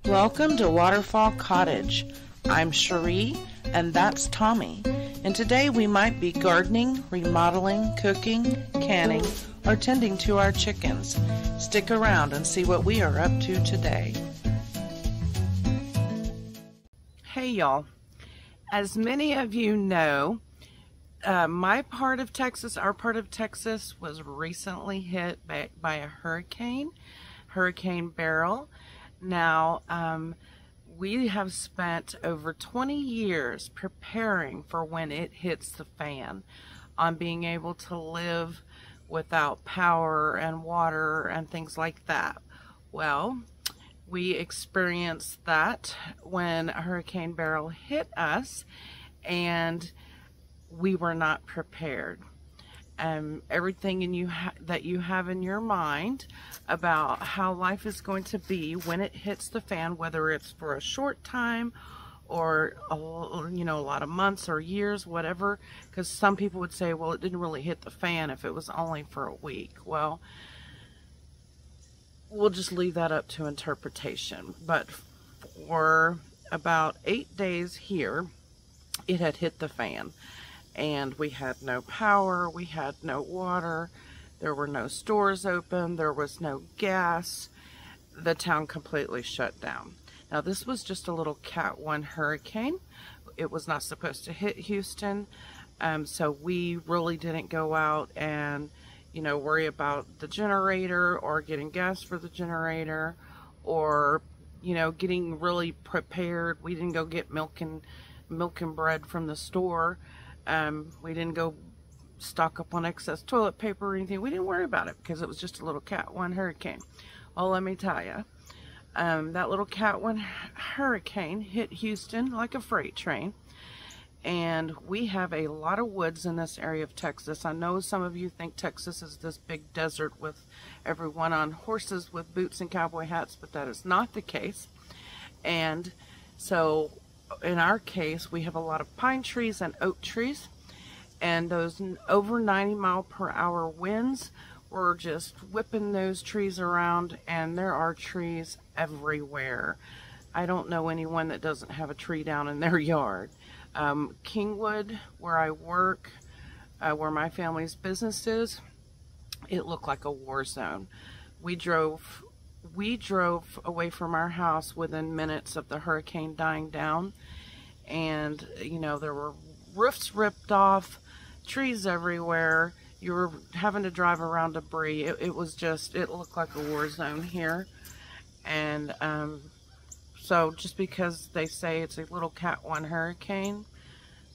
Welcome to Waterfall Cottage. I'm Cherie, and that's Tommy. And today we might be gardening, remodeling, cooking, canning, or tending to our chickens. Stick around and see what we are up to today. Hey y'all. As many of you know, our part of Texas was recently hit by a hurricane, Hurricane Beryl. Now, we have spent over 20 years preparing for when it hits the fan, on being able to live without power and water and things like that. Well, we experienced that when Hurricane Beryl hit us, and we were not prepared. Everything that you have in your mind about how life is going to be when it hits the fan, whether it's for a short time or a lot of months or years, whatever, because some people would say, well, it didn't really hit the fan if it was only for a week. Well, we'll just leave that up to interpretation. But for about 8 days here, it had hit the fan. And we had no power, we had no water, there were no stores open, there was no gas. The town completely shut down. Now, this was just a little Cat 1 hurricane. It was not supposed to hit Houston, so we really didn't go out and, worry about the generator or getting gas for the generator or, getting really prepared. We didn't go get milk and bread from the store. We didn't go stock up on excess toilet paper or anything. We didn't worry about it because it was just a little Cat 1 hurricane. Well, let me tell you, that little Cat 1 hurricane hit Houston like a freight train. And we have a lot of woods in this area of Texas. I know some of you think Texas is this big desert with everyone on horses with boots and cowboy hats, but that is not the case. And so in our case, we have a lot of pine trees and oak trees, and those over 90-mile-per-hour winds were just whipping those trees around, and there are trees everywhere. I don't know anyone that doesn't have a tree down in their yard. Kingwood, where I work, where my family's business is, it looked like a war zone. We drove away from our house within minutes of the hurricane dying down, and there were roofs ripped off, trees everywhere. You were having to drive around debris. It looked like a war zone here. And so just because they say it's a little Cat 1 hurricane,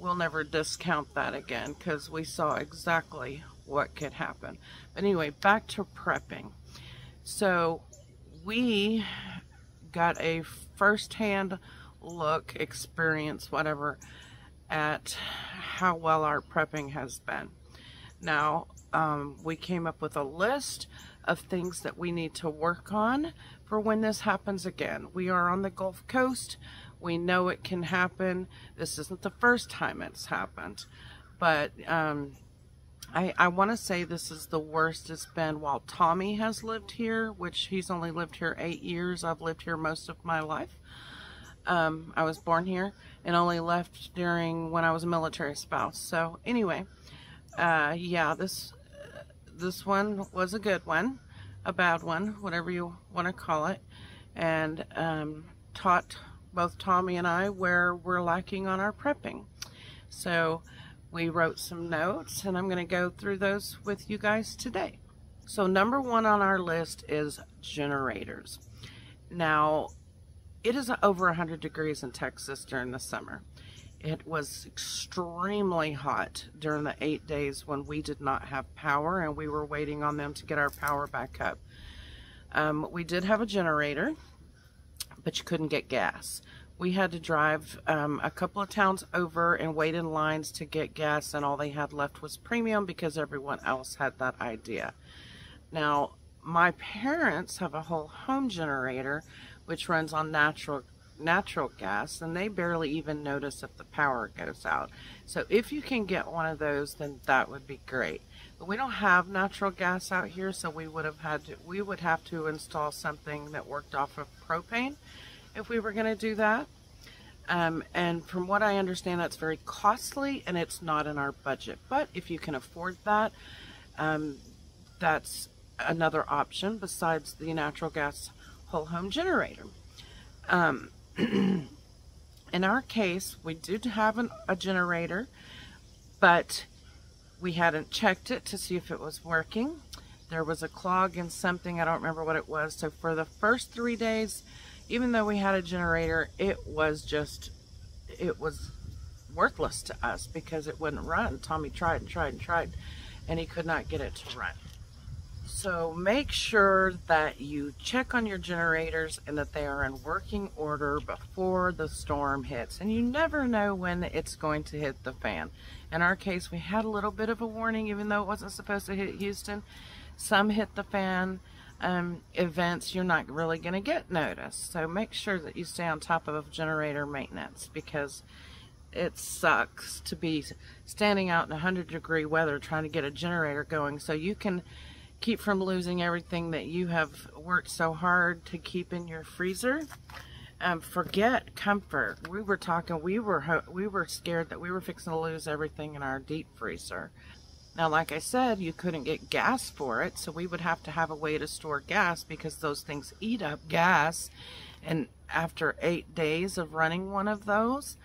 we'll never discount that again, because we saw exactly what could happen. But anyway, back to prepping. So we got a first-hand look, experience, whatever, at how well our prepping has been. Now, we came up with a list of things that we need to work on for when this happens again. We are on the Gulf Coast. We know it can happen. This isn't the first time it's happened, but I want to say this is the worst it's been while Tommy has lived here, which he's only lived here 8 years. I've lived here most of my life. I was born here and only left when I was a military spouse. So anyway, yeah, this one was a good one, a bad one, whatever you want to call it, and taught both Tommy and I where we're lacking on our prepping. So we wrote some notes, and I'm going to go through those with you guys today. So number 1 on our list is generators. Now, it is over 100 degrees in Texas during the summer. It was extremely hot during the 8 days when we did not have power, and we were waiting on them to get our power back up. We did have a generator, but you couldn't get gas. We had to drive a couple of towns over and wait in lines to get gas, and all they had left was premium because everyone else had that idea. Now, my parents have a whole home generator which runs on natural gas, and they barely even notice if the power goes out. So if you can get one of those, then that would be great. But we don't have natural gas out here, so we would have to install something that worked off of propane, if we were going to do that. And from what I understand, that's very costly and it's not in our budget. But if you can afford that, that's another option besides the natural gas whole home generator. In our case, we did have a generator, but we hadn't checked it to see if it was working. There was a clog in something, I don't remember what it was. So for the first 3 days, even though we had a generator, it was worthless to us because it wouldn't run. Tommy tried and tried and tried, and he could not get it to run. So make sure that you check on your generators and that they are in working order before the storm hits. And you never know when it's going to hit the fan. In our case, we had a little bit of a warning, even though it wasn't supposed to hit Houston. Some hit the fan events you're not really going to get noticed. So make sure that you stay on top of generator maintenance, because it sucks to be standing out in 100-degree weather trying to get a generator going so you can keep from losing everything that you have worked so hard to keep in your freezer. Forget comfort. We were scared that we were fixing to lose everything in our deep freezer. Now, like I said, you couldn't get gas for it, so we would have to have a way to store gas because those things eat up gas. And after 8 days of running one of those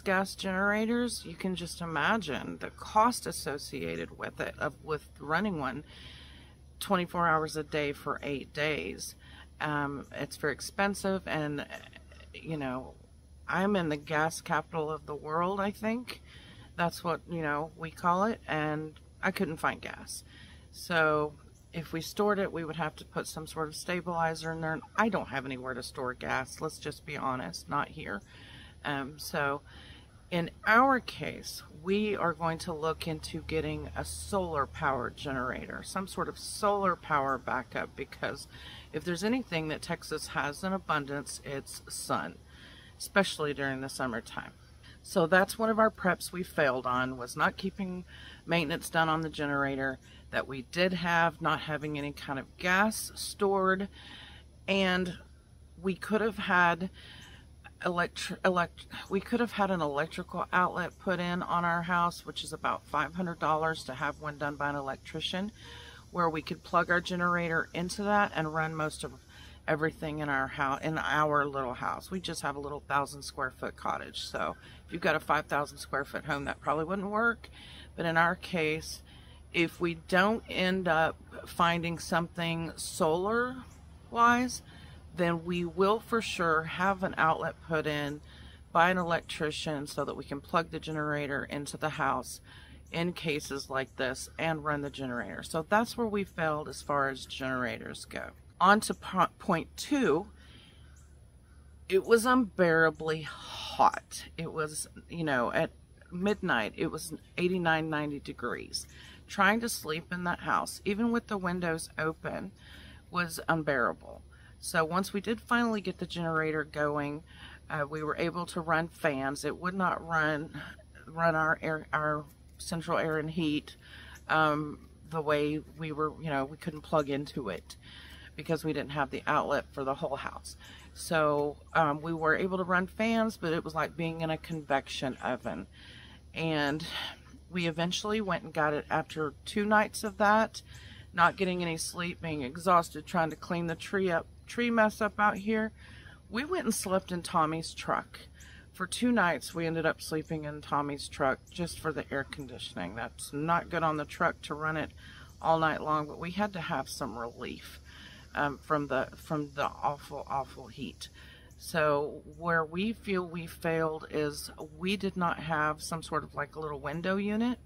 gas generators, you can just imagine the cost associated with it, with running one 24 hours a day for 8 days. It's very expensive, and you know, I'm in the gas capital of the world, I think. That's what, you know, we call it, and I couldn't find gas. So if we stored it, we would have to put some sort of stabilizer in there, and I don't have anywhere to store gas, let's just be honest, not here. So in our case, we are going to look into getting a solar powered generator, some sort of solar power backup, because if there's anything that Texas has in abundance, it's sun, especially during the summertime. So that's one of our preps we failed on, was not keeping maintenance done on the generator that we did have, not having any kind of gas stored, and we could have had an electrical outlet put in on our house, which is about $500 to have one done by an electrician, where we could plug our generator into that and run most of everything in our house, in our little house. We just have a little 1,000-square-foot cottage, so if you've got a 5,000-square-foot home, that probably wouldn't work. But in our case, if we don't end up finding something solar wise, then we will for sure have an outlet put in by an electrician so that we can plug the generator into the house in cases like this and run the generator. So that's where we failed as far as generators go. On to point 2, it was unbearably hot. It was, you know, at midnight, it was 89, 90 degrees. Trying to sleep in that house, even with the windows open, was unbearable. So once we did finally get the generator going, we were able to run fans. It would not run our central air and heat the way we were, you know, we couldn't plug into it because we didn't have the outlet for the whole house. So we were able to run fans, but it was like being in a convection oven. And we eventually went and got it after 2 nights of that, not getting any sleep, being exhausted, trying to clean the tree mess up out here. We went and slept in Tommy's truck. For 2 nights, we ended up sleeping in Tommy's truck just for the air conditioning. That's not good on the truck to run it all night long, but we had to have some relief from the awful heat. So where we feel we failed is we did not have some sort of like a little window unit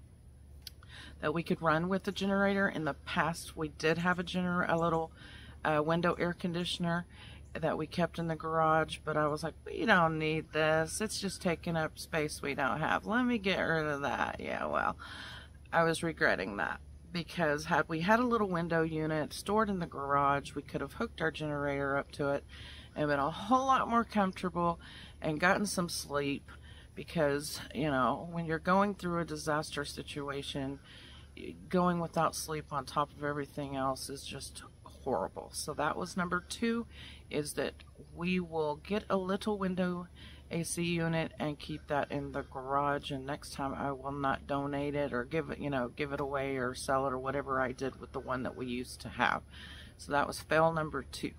that we could run with the generator. In the past, we did have a little window air conditioner that we kept in the garage, but I was like, we don't need this. It's just taking up space we don't have. Let me get rid of that. Yeah, well, I was regretting that, because had we had a little window unit stored in the garage, we could have hooked our generator up to it and been a whole lot more comfortable and gotten some sleep, because, you know, when you're going through a disaster situation, going without sleep on top of everything else is just horrible. So that was number 2, is that we will get a little window AC unit and keep that in the garage, and next time I will not donate it or give it, give it away or sell it or whatever I did with the one that we used to have. So that was fail number 2.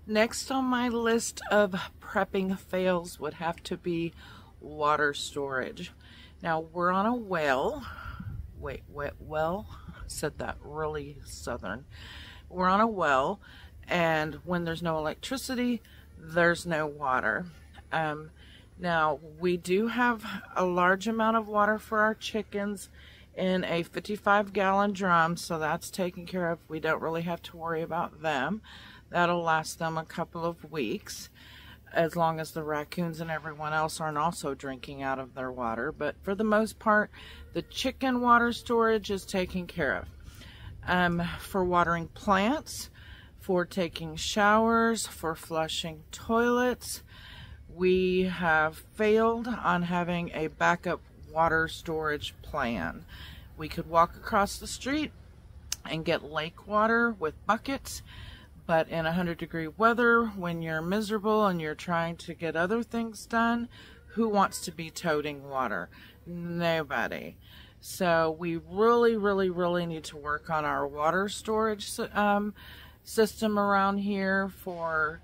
Next on my list of prepping fails would have to be water storage. Now we're on a well. Well, said that really southern. We're on a well, and when there's no electricity, there's no water. Now we do have a large amount of water for our chickens in a 55-gallon drum, so that's taken care of. We don't really have to worry about them. That'll last them a couple of weeks, as long as the raccoons and everyone else aren't also drinking out of their water. But for the most part, the chicken water storage is taken care of. For watering plants, for taking showers, for flushing toilets, we have failed on having a backup water storage plan. We could walk across the street and get lake water with buckets, but in 100-degree weather, when you're miserable and you're trying to get other things done, who wants to be toting water? Nobody. So we really need to work on our water storage system around here. For,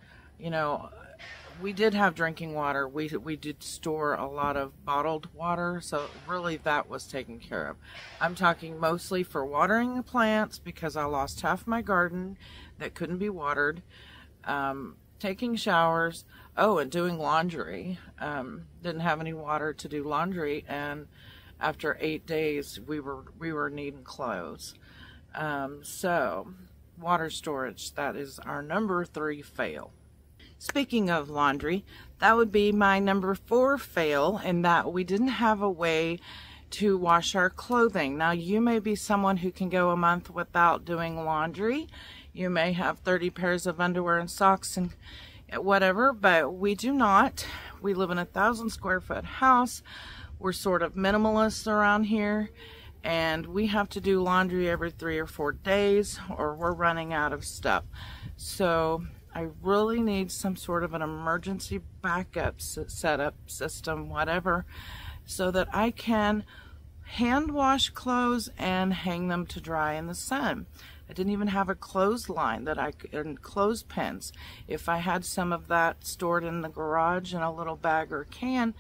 we did have drinking water. We did store a lot of bottled water, so really that was taken care of. I'm talking mostly for watering the plants, because I lost half my garden that couldn't be watered, taking showers, and doing laundry. Didn't have any water to do laundry, and after 8 days we were needing clothes. So water storage, that is our number 3 fail. Speaking of laundry, that would be my number 4 fail, in that we didn't have a way to wash our clothing. Now, you may be someone who can go a month without doing laundry. You may have 30 pairs of underwear and socks and whatever, but we do not. We live in a 1,000-square-foot house. We're sort of minimalists around here, and we have to do laundry every 3 or 4 days, or we're running out of stuff. So I really need some sort of an emergency backup setup system, whatever, so that I can hand wash clothes and hang them to dry in the sun. I didn't even have a clothesline that I could, and clothespins. If I had some of that stored in the garage in a little bag or can,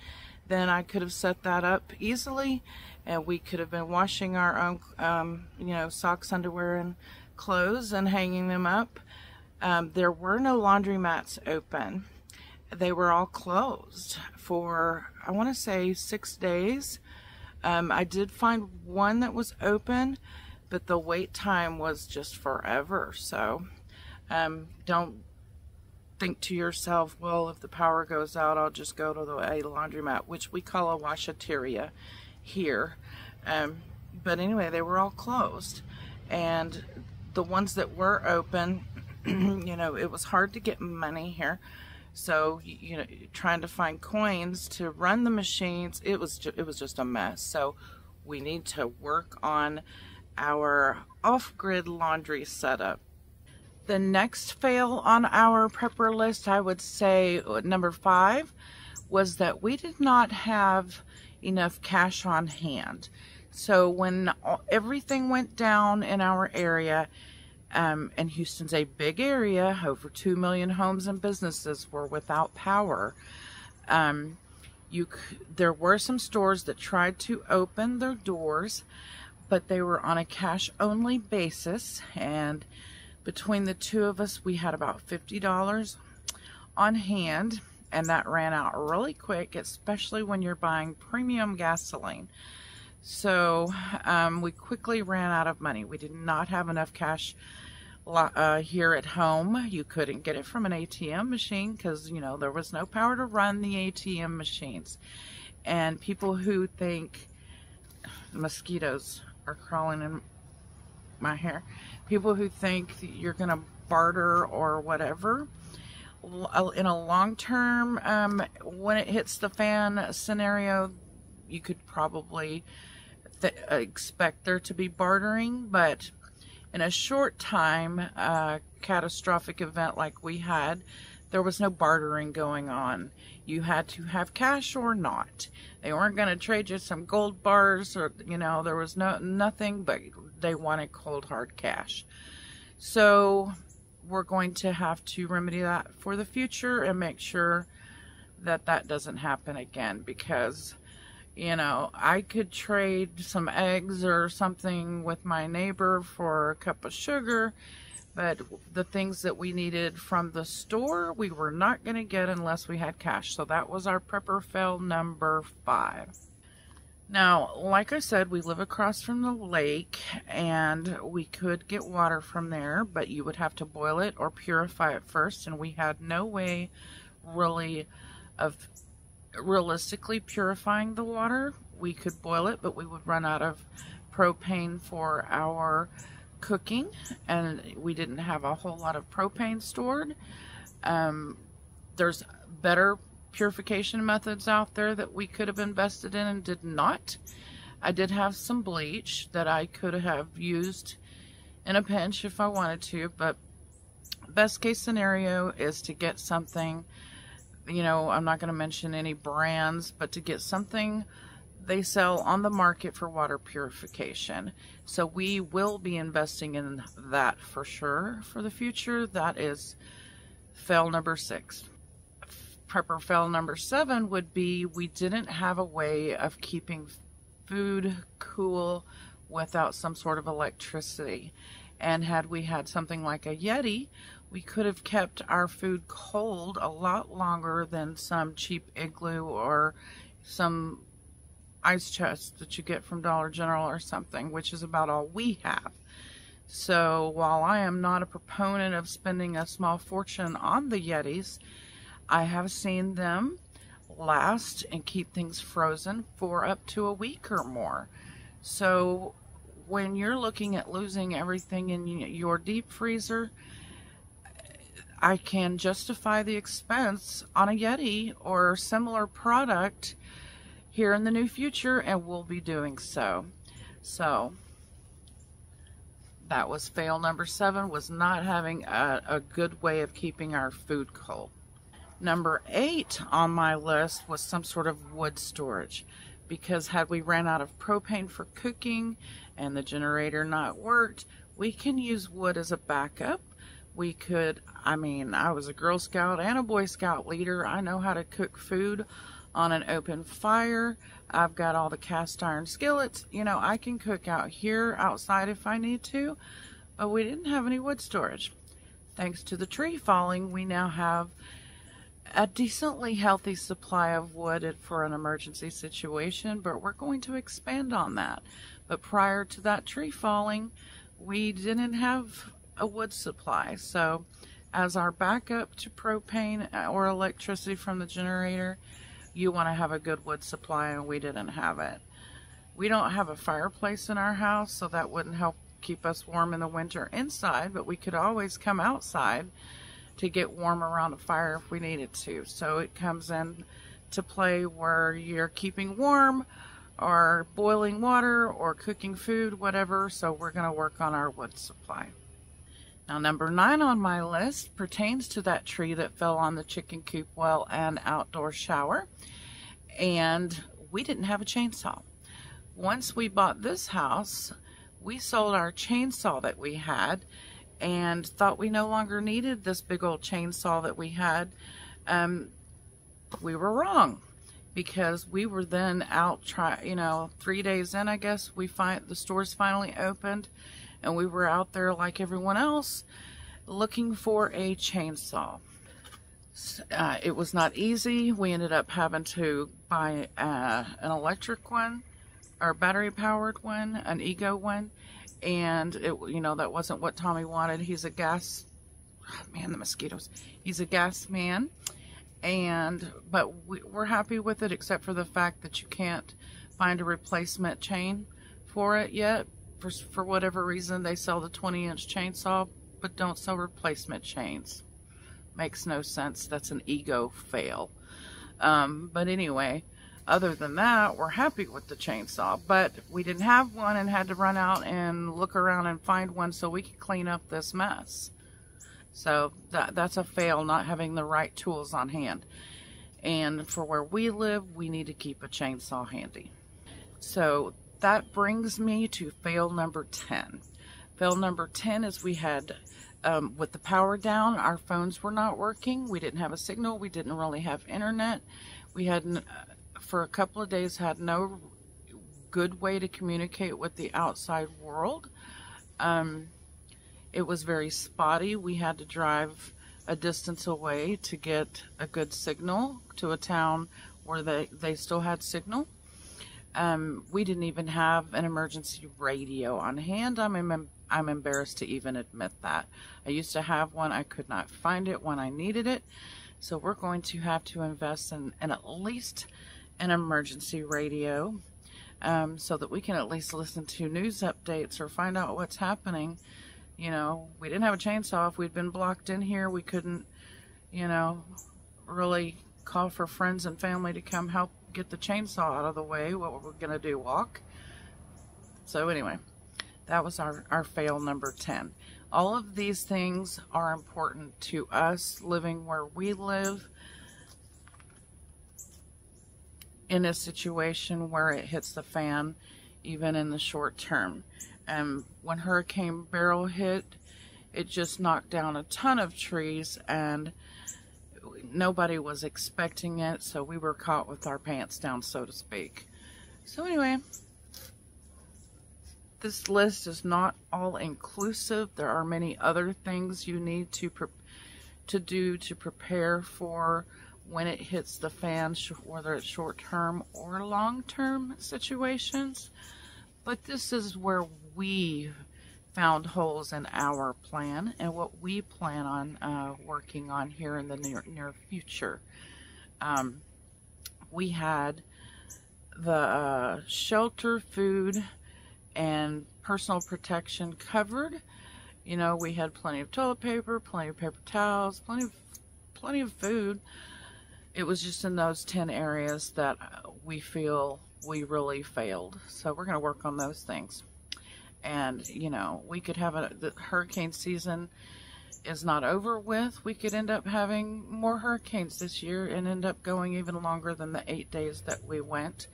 then I could have set that up easily, and we could have been washing our own, socks, underwear, and clothes and hanging them up. There were no laundromats open. They were all closed for, I want to say, 6 days. I did find one that was open, but the wait time was just forever. So don't think to yourself, well, if the power goes out, I'll just go to a laundromat, which we call a washateria here. But anyway, they were all closed. And the ones that were open, it was hard to get money here. So, trying to find coins to run the machines, it was just a mess. So we need to work on our off-grid laundry setup. The next fail on our prepper list, I would say number 5, was that we did not have enough cash on hand. So when everything went down in our area, and Houston's a big area, over 2 million homes and businesses were without power. There were some stores that tried to open their doors, but they were on a cash-only basis, and between the two of us, we had about $50 on hand, and that ran out really quick, especially when you're buying premium gasoline. So we quickly ran out of money. We did not have enough cash here at home. You couldn't get it from an ATM machine because, there was no power to run the ATM machines. And people who think mosquitoes are crawling in my hair, people who think you're going to barter or whatever, in a long-term, when it hits the fan scenario, you could probably expect there to be bartering, but In a short time, a catastrophic event like we had, there was no bartering going on. You had to have cash or not. They weren't going to trade you some gold bars, or, you know, there was nothing, but they wanted cold hard cash. So we're going to have to remedy that for the future and make sure that that doesn't happen again, because, you know, I could trade some eggs or something with my neighbor for a cup of sugar, but the things that we needed from the store, we were not going to get unless we had cash. So that was our prepper fail number 5. Now, like I said, we live across from the lake, and we could get water from there, but you would have to boil it or purify it first, and we had no way really of realistically purifying the water. We could boil it, but we would run out of propane for our cooking, and we didn't have a whole lot of propane stored. There's better purification methods out there that we could have invested in and did not. I did have some bleach that I could have used in a pinch if I wanted to, but best case scenario is to get something, you know, I'm not going to mention any brands, but to get something they sell on the market for water purification. So we will be investing in that for sure for the future. That is fail number 6. Prepper fail number 7 would be we didn't have a way of keeping food cool without some sort of electricity. And had we had something like a Yeti, we could have kept our food cold a lot longer than some cheap Igloo or some ice chest that you get from Dollar General or something, which is about all we have. So while I am not a proponent of spending a small fortune on the Yetis, I have seen them last and keep things frozen for up to a week or more. So when you're looking at losing everything in your deep freezer, I can justify the expense on a Yeti or similar product here in the new future, and we'll be doing so. So that was fail number 7, was not having a good way of keeping our food cold. Number 8 on my list was some sort of wood storage, because had we ran out of propane for cooking and the generator not worked, we can use wood as a backup. We could, I mean, I was a Girl Scout and a Boy Scout leader. I know how to cook food on an open fire. I've got all the cast iron skillets. You know, I can cook out here outside if I need to, but we didn't have any wood storage. Thanks to the tree falling, we now have a decently healthy supply of wood for an emergency situation, but we're going to expand on that. But prior to that tree falling, we didn't have a wood supply. So as our backup to propane or electricity from the generator, you want to have a good wood supply, and we didn't have it. We don't have a fireplace in our house, so that wouldn't help keep us warm in the winter inside, but we could always come outside to get warm around a fire if we needed to. So it comes in to play where you're keeping warm or boiling water or cooking food, whatever. So we're going to work on our wood supply. Now, number 9 on my list pertains to that tree that fell on the chicken coop well and outdoor shower. And we didn't have a chainsaw. Once we bought this house, we sold our chainsaw that we had and thought we no longer needed this big old chainsaw that we had. We were wrong, because we were then out 3 days in, I guess, the stores finally opened, and we were out there like everyone else looking for a chainsaw. It was not easy. We ended up having to buy an electric one, or battery powered one, an Ego one, and that wasn't what Tommy wanted. He's a gas man, the mosquitoes. He's a gas man, but we're happy with it, except for the fact that you can't find a replacement chain for it yet. For whatever reason, they sell the 20-inch chainsaw, but don't sell replacement chains. Makes no sense. That's an Ego fail. But anyway, Other than that, we're happy with the chainsaw, but we didn't have one and had to run out and look around and find one so we could clean up this mess. So that's a fail, not having the right tools on hand. And for where we live, we need to keep a chainsaw handy. So that brings me to fail number 10. Fail number 10 is we had, with the power down, our phones were not working. We didn't have a signal. We didn't really have internet. We had, for a couple of days, had no good way to communicate with the outside world. It was very spotty. We had to drive a distance away to get a good signal to a town where they still had signal. We didn't even have an emergency radio on hand. I'm embarrassed to even admit that. I used to have one. I could not find it when I needed it. So we're going to have to invest in at least an emergency radio, so that we can at least listen to news updates or find out what's happening. You know, we didn't have a chainsaw. If we'd been blocked in here, we couldn't, you know, really call for friends and family to come help get the chainsaw out of the way. What were we going to do, walk? So anyway, that was our fail number 10. All of these things are important to us living where we live in a situation where it hits the fan, even in the short term. When Hurricane Beryl hit, it just knocked down a ton of trees, and nobody was expecting it, so we were caught with our pants down, so to speak. So anyway, this list is not all inclusive. There are many other things you need to do to prepare for when it hits the fan, whether it's short-term or long-term situations. But this is where we found holes in our plan and what we plan on working on here in the near future. We had the shelter, food, and personal protection covered. You know, we had plenty of toilet paper, plenty of paper towels, plenty of food. It was just in those 10 areas that we feel we really failed. So we're going to work on those things. And, you know, we could have the hurricane season is not over with. We could end up having more hurricanes this year and end up going even longer than the 8 days that we went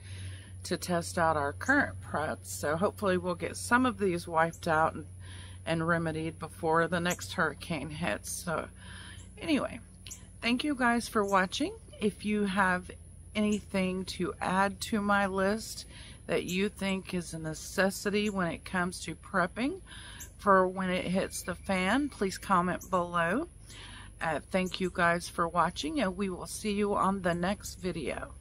to test out our current pets. So hopefully we'll get some of these wiped out and remedied before the next hurricane hits. So anyway, thank you guys for watching. If you have anything to add to my list that you think is a necessity when it comes to prepping for when it hits the fan, please comment below. Thank you guys for watching, and we will see you on the next video.